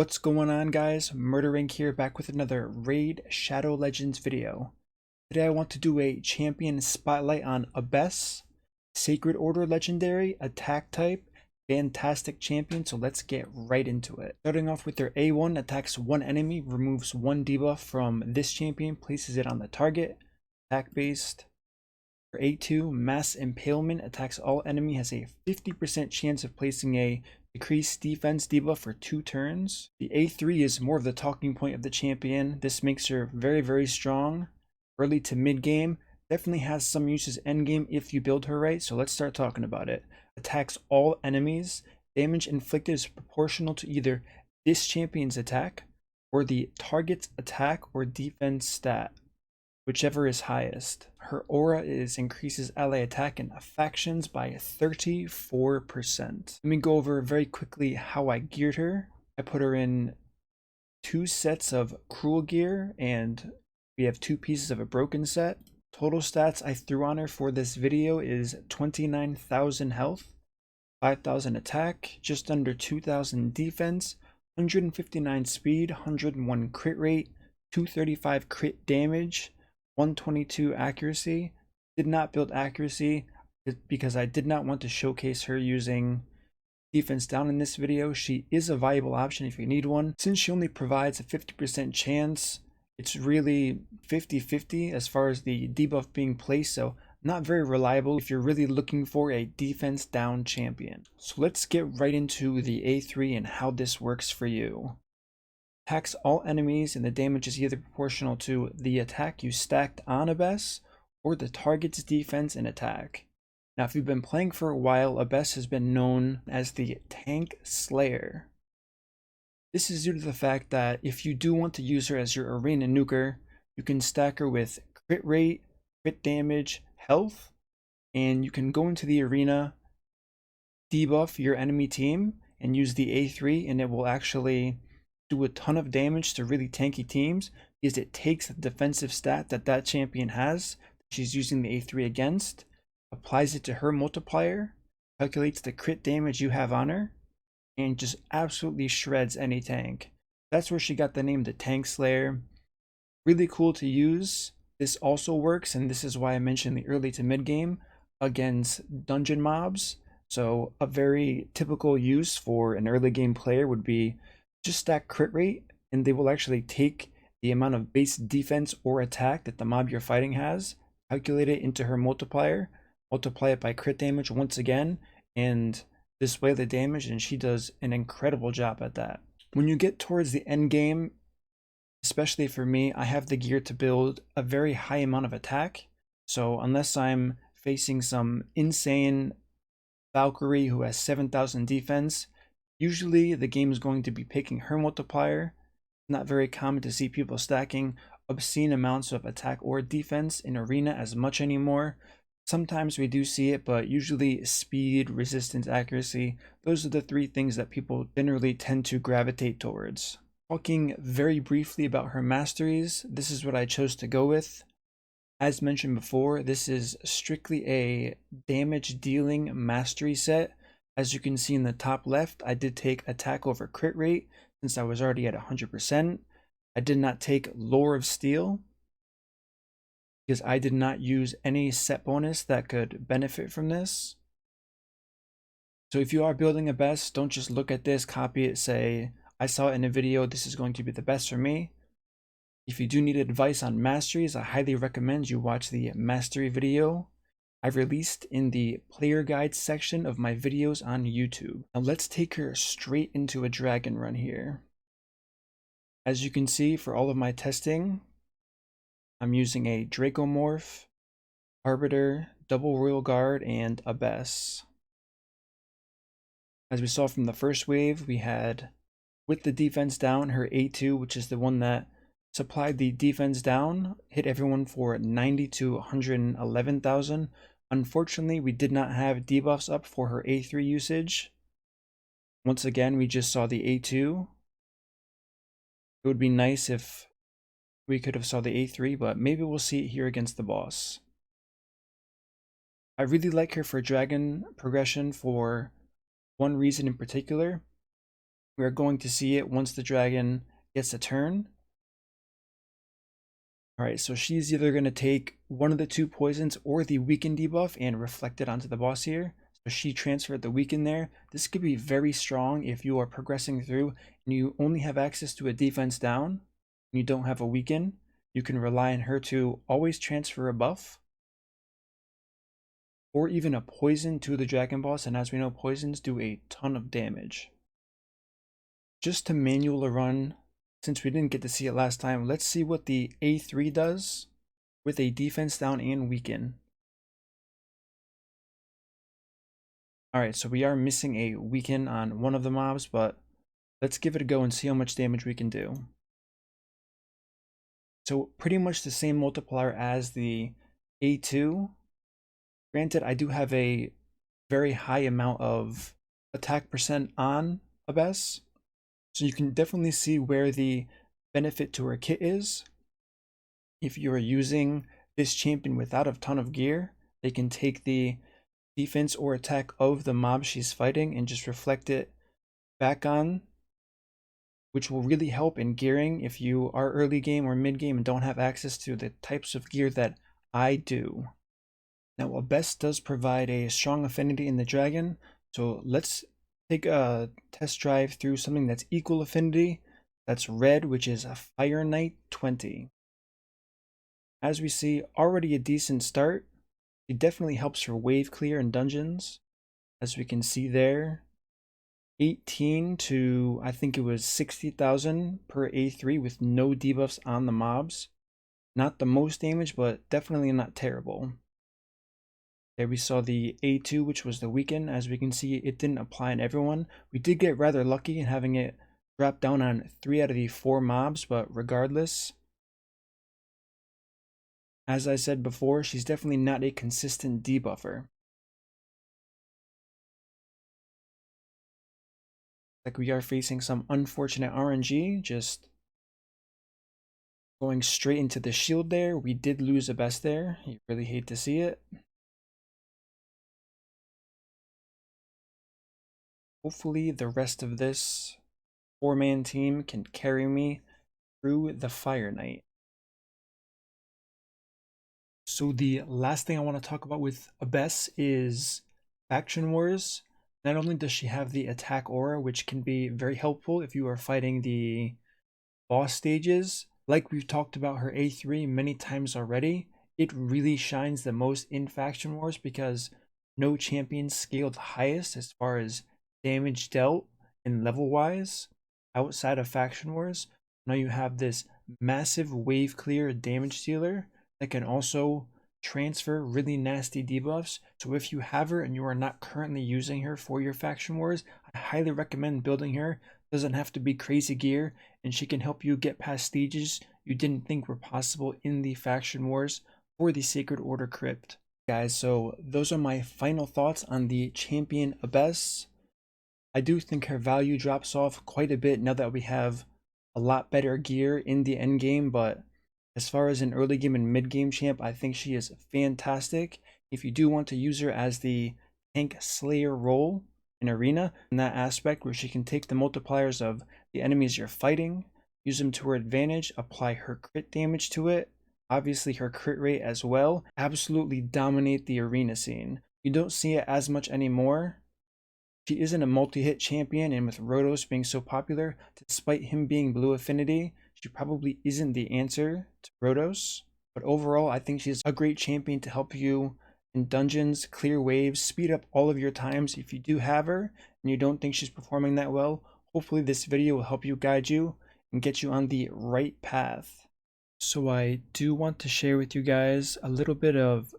What's going on, guys? MurderInc here, back with another Raid Shadow Legends video. Today I want to do a champion spotlight on Abbess, Sacred Order Legendary, attack type, fantastic champion, so let's get right into it. Starting off with their A1, attacks one enemy, removes one debuff from this champion, places it on the target, attack based. For A2, Mass Impalement, attacks all enemy, has a 50% chance of placing a decreased defense debuff for 2 turns. The A3 is more of the talking point of the champion. This makes her very strong. Early to mid game, definitely has some uses end game if you build her right, so let's start talking about it. Attacks all enemies. Damage inflicted is proportional to either this champion's attack or the target's attack or defense stat, whichever is highest. Her aura increases ally attack and factions by 34%. Let me go over very quickly how I geared her. I put her in 2 sets of cruel gear, and we have 2 pieces of a broken set. Total stats I threw on her for this video is 29,000 health, 5,000 attack, just under 2,000 defense, 159 speed, 101 crit rate, 235 crit damage, 122 accuracy. Did not build accuracy because I did not want to showcase her using defense down in this video. She is a viable option if you need one. Since she only provides a 50% chance, it's really 50-50 as far as the debuff being placed, so not very reliable if you're really looking for a defense down champion. So let's get right into the A3 and how this works for you. Attacks all enemies, and the damage is either proportional to the attack you stacked on Abbess or the target's defense and attack. Now, if you've been playing for a while, Abbess has been known as the Tank Slayer. This is due to the fact that if you do want to use her as your arena nuker, you can stack her with crit rate, crit damage, health, and you can go into the arena, debuff your enemy team, and use the A3, and it will actually do a ton of damage to really tanky teams because it takes the defensive stat that champion has, she's using the A3 against, applies it to her multiplier, calculates the crit damage you have on her, and just absolutely shreds any tank. That's where she got the name the Tank Slayer. Really cool to use. This also works, and this is why I mentioned the early to mid game, against dungeon mobs. So a very typical use for an early game player would be just stack crit rate, and they will actually take the amount of base defense or attack that the mob you're fighting has, calculate it into her multiplier, multiply it by crit damage once again, and display the damage, and she does an incredible job at that. When you get towards the end game, especially for me, I have the gear to build a very high amount of attack, so unless I'm facing some insane Valkyrie who has 7,000 defense, usually the game is going to be picking her multiplier. Not very common to see people stacking obscene amounts of attack or defense in arena as much anymore. Sometimes we do see it, but usually speed, resistance, accuracy, those are the 3 things that people generally tend to gravitate towards. Talking very briefly about her masteries, this is what I chose to go with. As mentioned before, this is strictly a damage dealing mastery set. As you can see in the top left, I did take attack over crit rate since I was already at 100%. I did not take Lore of Steel because I did not use any set bonus that could benefit from this. So if you are building a best, don't just look at this, copy it, say, I saw it in a video, this is going to be the best for me. If you do need advice on masteries, I highly recommend you watch the mastery video I've released in the player guide section of my videos on YouTube. Now let's take her straight into a dragon run here. As you can see, for all of my testing, I'm using a Dracomorph, Arbiter, Double Royal Guard, and Abbess. As we saw from the first wave, we had, with the defense down, her A2, which is the one that supplied the defense down, hit everyone for 90 to 111,000. Unfortunately, we did not have debuffs up for her A3 usage. Once again, we just saw the A2. It would be nice if we could have saw the A3, but maybe we'll see it here against the boss. I really like her for dragon progression for one reason in particular. We're going to see it once the dragon gets a turn. Alright, so she's either going to take one of the 2 poisons or the weaken debuff and reflect it onto the boss here. So she transferred the weaken there. This could be very strong if you are progressing through and you only have access to a defense down and you don't have a weaken. You can rely on her to always transfer a buff or even a poison to the dragon boss, and as we know, poisons do a ton of damage. Just to manual a run, since we didn't get to see it last time, let's see what the A3 does with a defense down and weaken. Alright, so we are missing a weaken on one of the mobs, but let's give it a go and see how much damage we can do. So pretty much the same multiplier as the A2. Granted, I do have a very high amount of attack percent on Abbess, so you can definitely see where the benefit to her kit is. If you are using this champion without a ton of gear, they can take the defense or attack of the mob she's fighting and just reflect it back on, which will really help in gearing if you are early game or mid game and don't have access to the types of gear that I do. Now, Abbess does provide a strong affinity in the dragon, so let's take a test drive through something that's equal affinity. That's red, which is a Fire Knight 20. As we see, already a decent start. It definitely helps for wave clear in dungeons, as we can see there. 18 to, I think it was 60,000 per A3 with no debuffs on the mobs. Not the most damage, but definitely not terrible. There we saw the A2, which was the weaken. As we can see, it didn't apply on everyone. We did get rather lucky in having it drop down on 3 out of the 4 mobs, but regardless, as I said before, she's definitely not a consistent debuffer. Like, we are facing some unfortunate RNG, just going straight into the shield there. We did lose Abbess there. You really hate to see it. Hopefully the rest of this 4-man team can carry me through the Fire Knight. So the last thing I want to talk about with Abbess is Faction Wars. Not only does she have the attack aura, which can be very helpful if you are fighting the boss stages, like we've talked about her A3 many times already, it really shines the most in Faction Wars because no champion scaled highest as far as damage dealt and level wise outside of Faction Wars. Now you have this massive wave clear damage dealer that can also transfer really nasty debuffs. So if you have her and you are not currently using her for your Faction Wars, I highly recommend building her. Doesn't have to be crazy gear, and she can help you get past stages you didn't think were possible in the Faction Wars for the Sacred Order Crypt. Guys, so those are my final thoughts on the champion Abbess. I do think her value drops off quite a bit now that we have a lot better gear in the end game, but as far as an early game and mid game champ, I think she is fantastic. If you do want to use her as the tank slayer role in arena, in that aspect where she can take the multipliers of the enemies you're fighting, use them to her advantage, apply her crit damage to it, obviously her crit rate as well, absolutely dominate the arena scene. You don't see it as much anymore. She isn't a multi-hit champion, and with Rhodos being so popular, despite him being blue affinity, she probably isn't the answer to Rhodos. But overall, I think she's a great champion to help you in dungeons, clear waves, speed up all of your times. If you do have her and you don't think she's performing that well, hopefully this video will help you guide you and get you on the right path. So I do want to share with you guys a little bit of,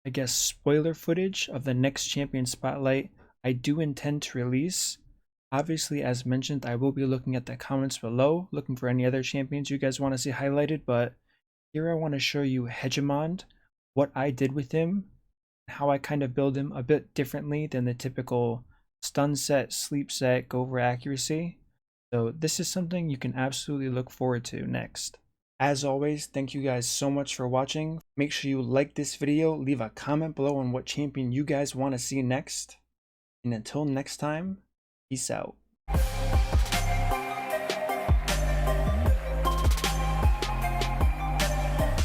I guess, spoiler footage of the next champion spotlight I do intend to release. Obviously, as mentioned, I will be looking at the comments below, looking for any other champions you guys want to see highlighted, but here I want to show you Hegemon, what I did with him, how I kind of build him a bit differently than the typical stun set, sleep set, go for accuracy. So this is something you can absolutely look forward to next. As always, thank you guys so much for watching. Make sure you like this video, leave a comment below on what champion you guys want to see next. And until next time, peace out.